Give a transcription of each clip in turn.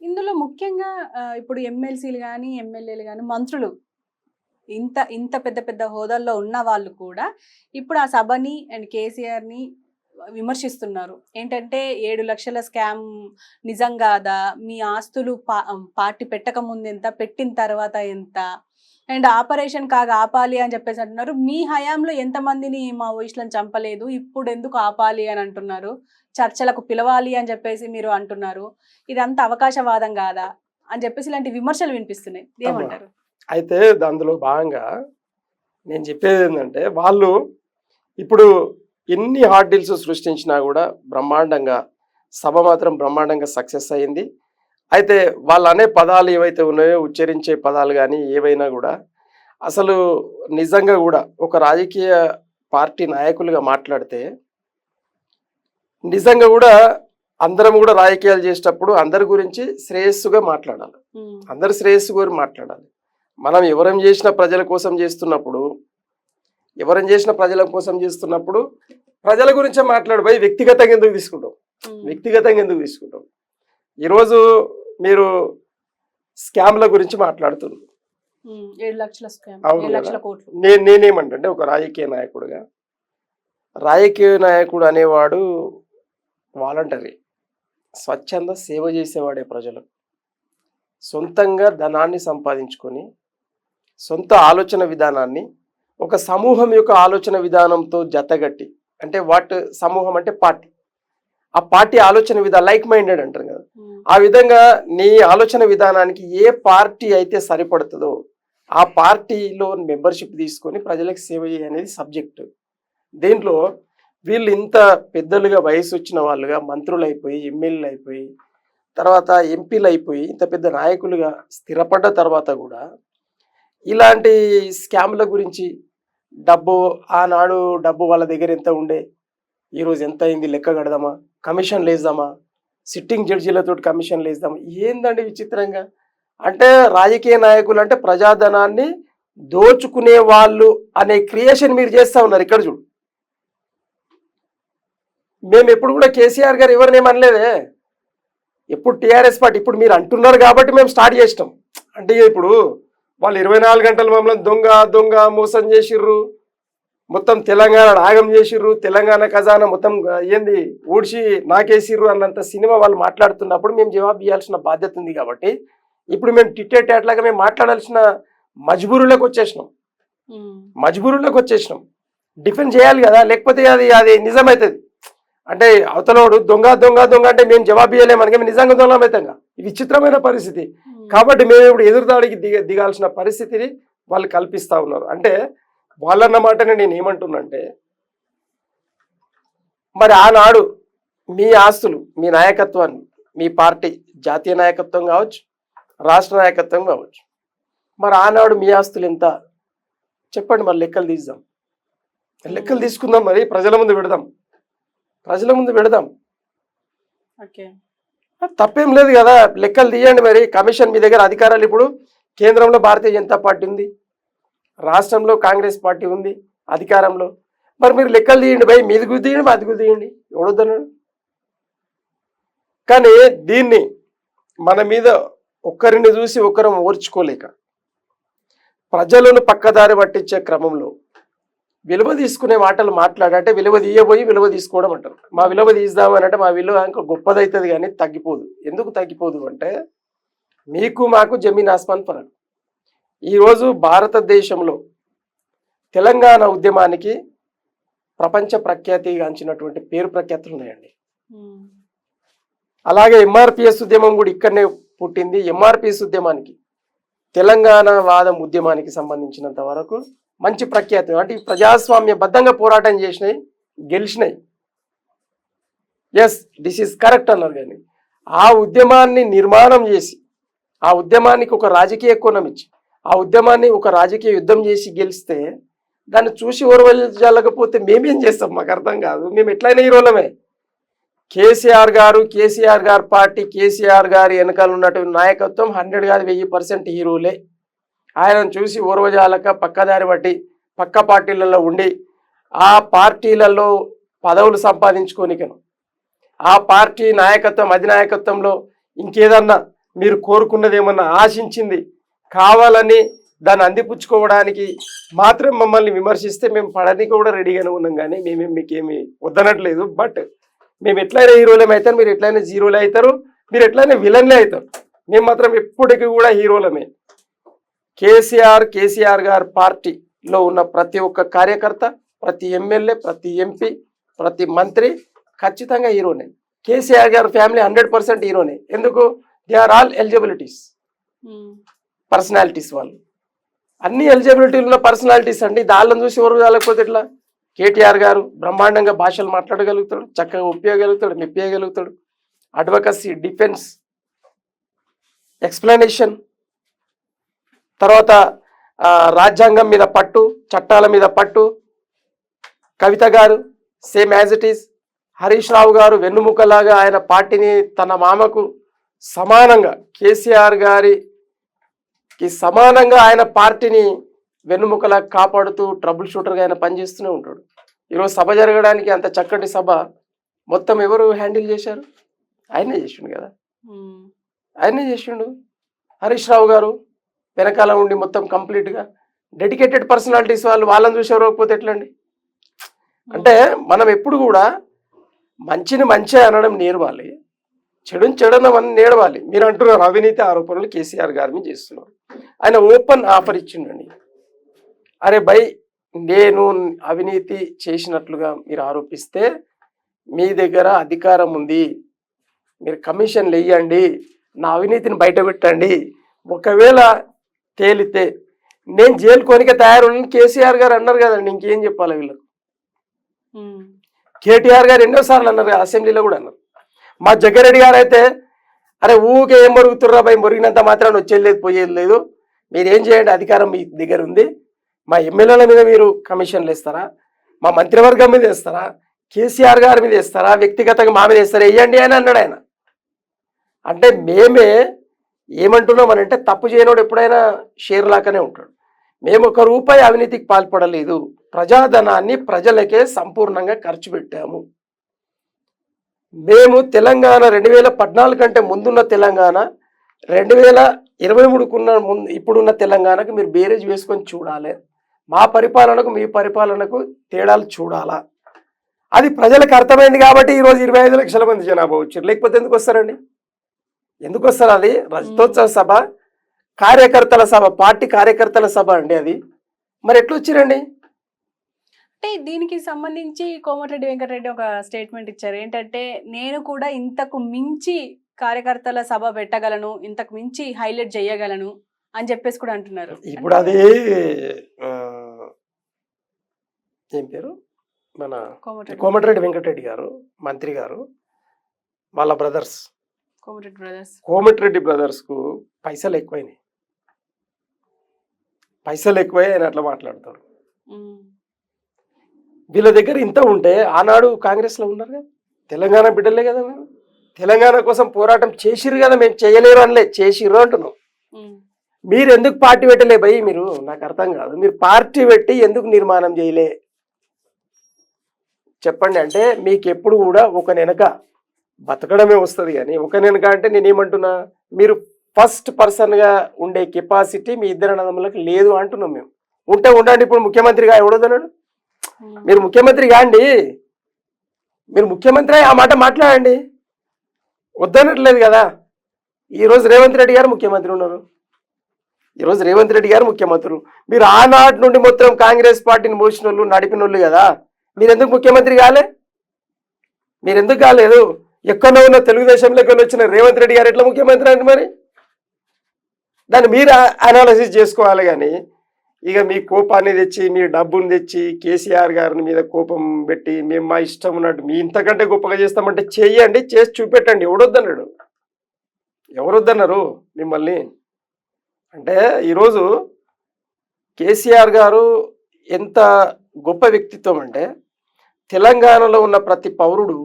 ఇందులో ముఖ్యంగా ఇప్పుడు ఎమ్మెల్సీలు గాని, ఎమ్మెల్యేలు గాని, మంత్రులు ఇంత ఇంత పెద్ద పెద్ద హోదాల్లో ఉన్న వాళ్ళు కూడా ఇప్పుడు ఆ సభని అండ్ కేసీఆర్‌ని విమర్శిస్తున్నారు. ఏంటంటే 7 లక్షల స్కామ్ నిజం గాదా? మీ ఆస్తులు పార్టీ పెట్టక ముందెంత? పెట్టిన తర్వాత ఎంత? అండ్ ఆపరేషన్ కాగా ఆపాలి అని చెప్పేసి అంటున్నారు. మీ హయాంలో ఎంతమందిని మావోయిస్టులను చంపలేదు. ఇప్పుడెందుకు ఆపాలి అని అంటున్నారు. చర్చలకు పిలవాలి అని చెప్పేసి మీరు అంటున్నారు. ఇదంతా అవకాశవాదం గాదా? అని చెప్పేసి ఇలాంటి విమర్శలు వినిపిస్తున్నాయి. అమ్మా! ఏమంటారు? అయితే అందులో భాగంగా నేను చెప్పేదేందంటే, వాళ్ళు ఇప్పుడు ఎన్ని హార్డ్ డీల్స్ సృష్టించినా గూడా బ్రహ్మాండంగా సభ మాత్రం బ్రహ్మాండంగా సక్సెస్ అయింది. అయితే వాళ్ళనే పదాలు ఏవైతే ఉన్నాయో, ఉచ్చరించే పదాలు గానీ, ఏవైనా గూడా అసలు నిజంగా గూడా ఒక రాజకీయ పార్టీ నాయకులుగా మాట్లాడితే, నిజంగా గూడా అందరం గూడా రాజకీయాలు చేసేటప్పుడు అందరి గురించి శ్రేయస్సుగా మాట్లాడాలి. అందరి శ్రేయస్సు గురించి మాట్లాడాలి. మనం ఎవరం చేసిన ప్రజల కోసం చేస్తున్నప్పుడు ప్రజల గురించే మాట్లాడిపోయి వ్యక్తిగతంగా ఎందుకు తీసుకుంటాం? ఈరోజు మీరు స్కామ్ల గురించి మాట్లాడుతున్నారు. 7 లక్షల స్కామ్, అవును 7 కదా. లక్షల కోట్లు. నేనేమంటే ఒక రాజకీయ నాయకుడు అనేవాడు వాలంటరీ, స్వచ్ఛంద సేవ చేసేవాడే ప్రజలకు. సొంతంగా ధనాన్ని సంపాదించుకొని సొంత ఆలోచన విధానాన్ని ఒక సమూహం యొక్క ఆలోచన విధానంతో జతగట్టి, అంటే సమూహం అంటే పార్టీ, ఆ పార్టీ ఆలోచన విధానం లైక్ మైండెడ్ అంటారు కదా, ఆ విధంగా నీ ఆలోచన విధానానికి ఏ పార్టీ అయితే సరిపడుతుందో ఆ పార్టీలో మెంబర్షిప్ తీసుకొని ప్రజలకు సేవ అనేది సబ్జెక్టు. దీంట్లో వీళ్ళు ఇంత పెద్దలుగా వయసు వచ్చిన వాళ్ళుగా మంత్రులు అయిపోయి, ఎమ్మెల్యేలు అయిపోయి, తర్వాత ఎంపీలు అయిపోయి, ఇంత పెద్ద నాయకులుగా స్థిరపడ్డ తర్వాత కూడా ఇలాంటి స్కామ్ల గురించి ఆనాడు డబ్బు వాళ్ళ దగ్గర ఎంత ఉండే, ఈరోజు ఎంత అయింది లెక్క కడదామా, కమిషన్లు వేద్దామా, సిట్టింగ్ జడ్జీలతో కమిషన్లు వేద్దామా, ఏందండి విచిత్రంగా. అంటే రాజకీయ నాయకులు అంటే ప్రజాధనాన్ని దోచుకునే వాళ్ళు అనే క్రియేషన్ మీరు చేస్తూ ఉన్నారు. ఇక్కడ చూడు, మేము ఎప్పుడు కూడా కేసీఆర్ గారు ఎవరినేం అనలేదే, ఎప్పుడు టీఆర్ఎస్ పార్టీ, ఇప్పుడు మీరు అంటున్నారు కాబట్టి మేము స్టార్ట్ చేసినాం. అంటే ఇప్పుడు వాళ్ళు 24 గంటలు మమ్మల్ని దొంగ మోసం చేసిర్రు, మొత్తం తెలంగాణ ఆగం చేసిర్రు, తెలంగాణ ఖజానా మొత్తం ఏంది ఊడ్చి నాకేసిర్రు అన్నంత సినిమా వాళ్ళు మాట్లాడుతున్నప్పుడు మేము జవాబు ఇవ్వాల్సిన బాధ్యత ఉంది. కాబట్టి ఇప్పుడు మేము టిట్టేట్లాగా మేము మాట్లాడాల్సిన మజ్బూరులోకి వచ్చేసినాం. డిఫెండ్ చేయాలి కదా, లేకపోతే అది నిజమవుతుంది. అంటే అవతలోడు దొంగ అంటే మేము జవాబు ఇవ్వలేమని మేము నిజంగా దొంగమవుతాంగా. ఇది విచిత్రమైన పరిస్థితి. కాబట్టి మేము ఇప్పుడు ఎదురుదాడికి దిగాల్సిన పరిస్థితిని వాళ్ళు కల్పిస్తూ ఉన్నారు. అంటే వాళ్ళన్నమాటనే నేను ఏమంటున్నానంటే, మరి ఆనాడు మీ ఆస్తులు, మీ నాయకత్వాన్ని, మీ పార్టీ జాతీయ నాయకత్వం కావచ్చు, రాష్ట్ర నాయకత్వం కావచ్చు, మరి ఆనాడు మీ ఆస్తులు ఎంత చెప్పండి. మరి లెక్కలు తీసుకుందాం, మరి ప్రజల ముందు పెడదాం. తప్పేం లేదు కదా, లెక్కలు తీయండి. మరి కమిషన్ మీ దగ్గర అధికారాలు, ఇప్పుడు కేంద్రంలో భారతీయ జనతా పార్టీ ఉంది, రాష్ట్రంలో కాంగ్రెస్ పార్టీ ఉంది అధికారంలో. మరి మీరు లెక్కలు తీయండి భయ్, మీదికి తీయండి, మాదికి తీయండి, ఎవడొద్దన్నాడు. కానీ దీన్ని మన మీద ఒక్కరిని చూసి ఒకరం ఓర్చుకోలేక ప్రజలను పక్కదారి పట్టించే క్రమంలో విలువ తీసుకునే మాటలు మాట్లాడంటే విలువ తీయబోయి విలువ తీసుకోవడం అంటారు. మా విలువ తీద్దామని అంటే మా విలువ ఇంకా గొప్పదవుతుంది కానీ తగ్గిపోదు. ఎందుకు తగ్గిపోదు అంటే, మీకు మాకు జమీన్ ఆస్మాన్ ఫరక్. ఈరోజు భారతదేశంలో తెలంగాణ ఉద్యమానికి ప్రపంచ ప్రఖ్యాతిగాంచినటువంటి పేరు ప్రఖ్యాతులు ఉన్నాయండి. అలాగే ఎంఆర్పిఎస్ ఉద్యమం కూడా ఇక్కడనే పుట్టింది. ఎంఆర్పిఎస్ ఉద్యమానికి, తెలంగాణ వాదం ఉద్యమానికి సంబంధించినంత వరకు మంచి ప్రఖ్యాతి. అంటే ప్రజాస్వామ్యబద్ధంగా పోరాటం చేసినాయి, గెలిచినాయి. ఎస్, దిస్ ఈజ్ కరెక్ట్ అన్నారు. కానీ ఆ ఉద్యమాన్ని నిర్మాణం చేసి, ఆ ఉద్యమానికి ఒక రాజకీయ కోణం ఇచ్చి, ఆ ఉద్యమాన్ని ఒక రాజకీయ యుద్ధం చేసి గెలిస్తే దాన్ని చూసి ఓర్వలేకపోతే మేమేం చేస్తాం? మాకు అర్థం కాదు. మేము ఎట్లయినా హీరోలమే. కేసీఆర్ గారు పార్టీ, కేసీఆర్ గారి వెనకాల ఉన్నటువంటి నాయకత్వం 100 కాదు 1000% హీరోలే. ఆయనను చూసి ఓర్వజాలక పక్కదారి బట్టి పక్క పార్టీలలో ఉండి ఆ పార్టీలలో పదవులు సంపాదించుకోనికను, ఆ పార్టీ నాయకత్వం అధినాయకత్వంలో ఇంకేదన్నా మీరు కోరుకున్నది ఏమన్నా ఆశించింది కావాలని దాన్ని అందిపుచ్చుకోవడానికి మాత్రం మమ్మల్ని విమర్శిస్తే మేము పడడానికి కూడా రెడీగానే ఉన్నాం, కానీ మేమేం మీకేమి వద్దనట్లేదు. బట్ మేము ఎట్లయినా హీరోలమే అవుతారు, మీరు ఎట్లయినా జీరోలే అవుతారు, మీరు ఎట్లయినా విలన్లే అవుతారు. మేము మాత్రం ఎప్పటికీ కూడా హీరోలమే. కేసీఆర్ గారి పార్టీలో ఉన్న ప్రతి ఒక్క కార్యకర్త, ప్రతి ఎమ్మెల్యే, ప్రతి ఎంపీ, ప్రతి మంత్రి ఖచ్చితంగా హీరోనే. కేసీఆర్ గారి ఫ్యామిలీ 100% హీరోనే. ఎందుకు? They are all eligibilities personalities. వాళ్ళు అన్ని ఎలిజిబిలిటీలు ఉన్న పర్సనాలిటీస్ అండి. దాళ్ళని చూసి ఎవరు కాలేకపోతే ఎట్లా? కేటీఆర్ గారు బ్రహ్మాండంగా భాషలు మాట్లాడగలుగుతాడు, చక్కగా ఒప్పియగలుగుతాడు, మెప్పియగలుగుతాడు. అడ్వకసీ, డిఫెన్స్, ఎక్స్ప్లెనేషన్, తర్వాత రాజ్యాంగం మీద పట్టు, చట్టాల మీద పట్టు. Kavitha garu same as it is. Harish Rao garu వెన్నుముకలాగా ఆయన పార్టీని తన మామకు సమానంగా, కేసీఆర్ గారికి సమానంగా ఆయన పార్టీని వెన్నుముకలా కాపాడుతూ ట్రబుల్ షూటర్గా ఆయన పనిచేస్తూనే ఉంటాడు. ఈరోజు సభ జరగడానికి అంత చక్కటి సభ మొత్తం ఎవరు హ్యాండిల్ చేశారు? ఆయనే చేసిండు కదా, ఆయనే చేసిండు. హరీష్ రావు గారు వెనకాల ఉండి మొత్తం కంప్లీట్గా డెడికేటెడ్ పర్సనాలిటీస్. వాళ్ళని చూసి ఎవరకపోతే ఎట్లండి? అంటే మనం ఎప్పుడు కూడా మంచిని మంచి అనడం నేర్వాలి, చెడుని చెడనమని నేర్వాలి. మీరు అంటున్నారు అవినీతి ఆరోపణలు కేసీఆర్ గారి మీద చేస్తున్నారు. ఆయన ఓపెన్ ఆఫర్ ఇచ్చిండండి. అరే బై, నేను అవినీతి చేసినట్లుగా మీరు ఆరోపిస్తే మీ దగ్గర అధికారం ఉంది, మీరు కమిషన్లు వేయండి, నా అవినీతిని బయట పెట్టండి. ఒకవేళ తేలితే నేను జైలు కొనిక తయారు కేసీఆర్ గారు అన్నారు కదండి. ఇంకేం చెప్పాలి వీళ్ళకు? కేటీఆర్ గారు ఎన్నోసార్లు అన్నారు, అసెంబ్లీలో కూడా అన్నారు. మా జగ్గారెడ్డి గారు అయితే అరే ఊకే ఏం మొరుగుతుర్రా భయ, మొరిగినంత మాత్రాన్ని వచ్చేది లేదు, పోయేది లేదు, మీరేం చేయండి, అధికారం మీ దగ్గర ఉంది. మా ఎమ్మెల్యేల మీద మీరు కమిషన్లు ఇస్తారా, మా మంత్రివర్గం మీద ఇస్తారా, కేసీఆర్ గారి మీద ఇస్తారా, వ్యక్తిగతంగా మా మీద ఇస్తారా, వేయండి అని అన్నాడు ఆయన. అంటే మేమే ఏమంటున్నాం అని అంటే, తప్పు చేయనోడు ఎప్పుడైనా షేర్ లాగానే ఉంటాడు. మేము ₹1 అవినీతికి పాల్పడలేదు, ప్రజాధనాన్ని ప్రజలకే సంపూర్ణంగా ఖర్చు పెట్టాము. మేము తెలంగాణ 2014 కంటే ముందున్న తెలంగాణ, 2023కున్న ముందు ఇప్పుడున్న తెలంగాణకు మీరు బేరేజ్ వేసుకొని చూడాలి. మా పరిపాలనకు మీ పరిపాలనకు తేడాలు చూడాలా. అది ప్రజలకు అర్థమైంది కాబట్టి ఈరోజు 25 లక్షల మంది జనాభా వచ్చారు. లేకపోతే ఎందుకు వస్తారండి? ఎందుకు వస్తారు? అది రజతోత్సవ సభ, కార్యకర్తల సభ, పార్టీ కార్యకర్తల సభ అండి అది. మరి ఎట్లా వచ్చిరండి? అంటే దీనికి సంబంధించి కోమటిరెడ్డి వెంకటరెడ్డి ఒక స్టేట్మెంట్ ఇచ్చారు. ఏంటంటే, నేను కూడా ఇంతకు మించి కార్యకర్తల సభ పెట్టగలను, ఇంతకు మించి హైలైట్ చేయగలను అని చెప్పేసి కూడా అంటున్నారు. ఇప్పుడు అది ఏం పేరు, మన కోమటిరెడ్డి వెంకటరెడ్డి గారు మంత్రి గారు వాళ్ళ బ్రదర్స్, కోమటిరెడ్డి బ్రదర్స్ కు పైసలు ఎక్కువైనాయి. పైసలు ఎక్కువై ఆయన అట్లా మాట్లాడతాడు. వీళ్ళ దగ్గర ఇంత ఉంటే ఆనాడు కాంగ్రెస్లో ఉన్నారు కదా, తెలంగాణ బిడ్డలే కదా, మేము తెలంగాణ కోసం పోరాటం చేసిర్రు కదా, మేము చేయలేరు అనలే, చేసిర్రు అంటున్నాం. మీరు ఎందుకు పార్టీ పెట్టలే భయ్? మీరు, నాకు అర్థం కాదు, మీరు పార్టీ పెట్టి ఎందుకు నిర్మాణం చేయలే చెప్పండి. అంటే మీకు ఎప్పుడు కూడా ఒక వెనక బతకడమే వస్తుంది, కానీ ఒక వెనక అంటే నేనేమంటున్నా, మీరు ఫస్ట్ పర్సన్గా ఉండే కెపాసిటీ మీ ఇద్దరు అన్నదమ్ములకు లేదు అంటున్నాం మేము. ఉంటే ఉండండి, ఇప్పుడు ముఖ్యమంత్రిగా ఎవడొద్దన్నాడు? మీరు ముఖ్యమంత్రి కాండి, మీరు ముఖ్యమంత్రి ఆ మాట మాట్లాడండి, వద్దనట్లేదు కదా. ఈరోజు రేవంత్ రెడ్డి గారు ముఖ్యమంత్రి ఉన్నారు, ఈరోజు రేవంత్ రెడ్డి గారు ముఖ్యమంత్రులు. మీరు ఆనాటి నుండి మొత్తం కాంగ్రెస్ పార్టీని మోసిన వాళ్ళు, నడిపిన వాళ్ళు కదా. మీరు ఎందుకు ముఖ్యమంత్రి కాలే? మీరు ఎందుకు కాలేదు? ఎక్కడో ఉన్న తెలుగుదేశంలోకి వచ్చిన రేవంత్ రెడ్డి గారు ఎట్లా ముఖ్యమంత్రి అంటే మరి దాన్ని మీరు అనాలసిస్ చేసుకోవాలి. కానీ ఇక మీ కోపాన్ని తెచ్చి, మీ డబ్బుని తెచ్చి కేసీఆర్ గారిని మీద కోపం పెట్టి మేము మా ఇష్టం ఉన్నట్టు మీ ఇంతకంటే గొప్పగా చేస్తామంటే చెయ్యండి, చేసి చూపెట్టండి. ఎవడొద్దన్నాడు? ఎవరొద్దన్నారు మిమ్మల్ని? అంటే ఈరోజు కేసీఆర్ గారు ఎంత గొప్ప వ్యక్తిత్వం అంటే, తెలంగాణలో ఉన్న ప్రతి పౌరుడు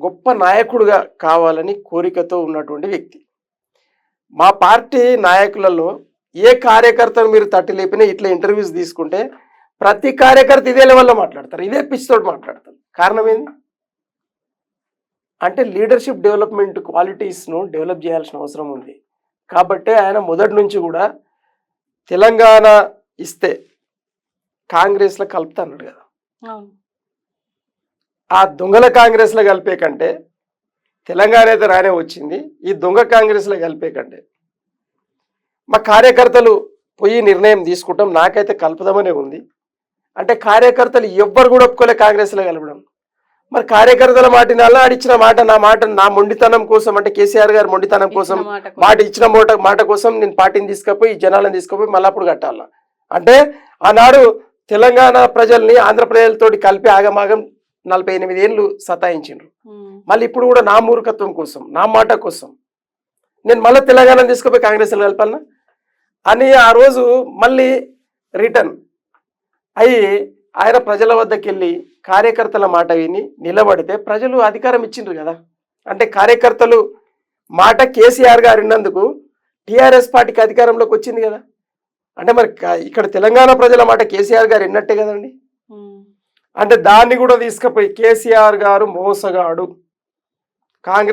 గొప్ప నాయకుడుగా కావాలని కోరికతో ఉన్నటువంటి వ్యక్తి. మా పార్టీ నాయకులలో ఏ కార్యకర్తను మీరు తట్టి లేపినా ఇట్లా ఇంటర్వ్యూస్ తీసుకుంటే ప్రతి కార్యకర్త ఇదే లెవెల్లో మాట్లాడతారు, ఇదే పిచ్చితోటి మాట్లాడతారు. కారణం ఏంది అంటే లీడర్షిప్ డెవలప్మెంట్ క్వాలిటీస్ను డెవలప్ చేయాల్సిన అవసరం ఉంది. కాబట్టి ఆయన మొదటి నుంచి కూడా తెలంగాణ ఇస్తే కాంగ్రెస్లో కలుపుతా అన్నాడు కదా. అవును. ఆ దొంగల కాంగ్రెస్లో కలిపే కంటే తెలంగాణ అయితే రానే వచ్చింది, ఈ దొంగ కాంగ్రెస్లో కలిపే కంటే మా కార్యకర్తలు పోయి నిర్ణయం తీసుకుంటాం, నాకైతే కలుపుదామనే ఉంది. అంటే కార్యకర్తలు ఎవ్వరు కూడా ఒప్పుకోలే కాంగ్రెస్లో కలపడం. మరి కార్యకర్తల మాట వినాలా, ఆడిచ్చిన మాట నా మొండితనం కోసం, అంటే కేసీఆర్ గారు మొండితనం కోసం, ఇచ్చిన మాట కోసం నేను పార్టీని తీసుకుపోయి జనాలను తీసుకుపోయి మళ్ళీ అప్పుడు కట్టాలా. అంటే ఆనాడు తెలంగాణ ప్రజల్ని ఆంధ్ర ప్రజలతోటి కలిపి ఆగమాగం 48 ఏళ్ళు సతాయించిండ్రు. మళ్ళీ ఇప్పుడు కూడా నా మూర్ఖత్వం కోసం, నా మాట కోసం నేను మళ్ళీ తెలంగాణ తీసుకుపోయి కాంగ్రెస్లో కలపాలనా అని ఆ రోజు మళ్ళీ రిటర్న్ అయ్యి ఆయన ప్రజల వద్దకు వెళ్ళి కార్యకర్తల మాట విని నిలబడితే ప్రజలు అధికారం ఇచ్చిండ్రు కదా. అంటే కార్యకర్తలు మాట కేసీఆర్ గారు విన్నందుకు టీఆర్ఎస్ పార్టీకి అధికారంలోకి వచ్చింది కదా. అంటే మరి ఇక్కడ తెలంగాణ ప్రజల మాట కేసీఆర్ గారు విన్నట్టే కదండి. అంటే దాన్ని కూడా తీసుకుపోయి కేసీఆర్ గారు మోసగాడు, కాంగ్రెస్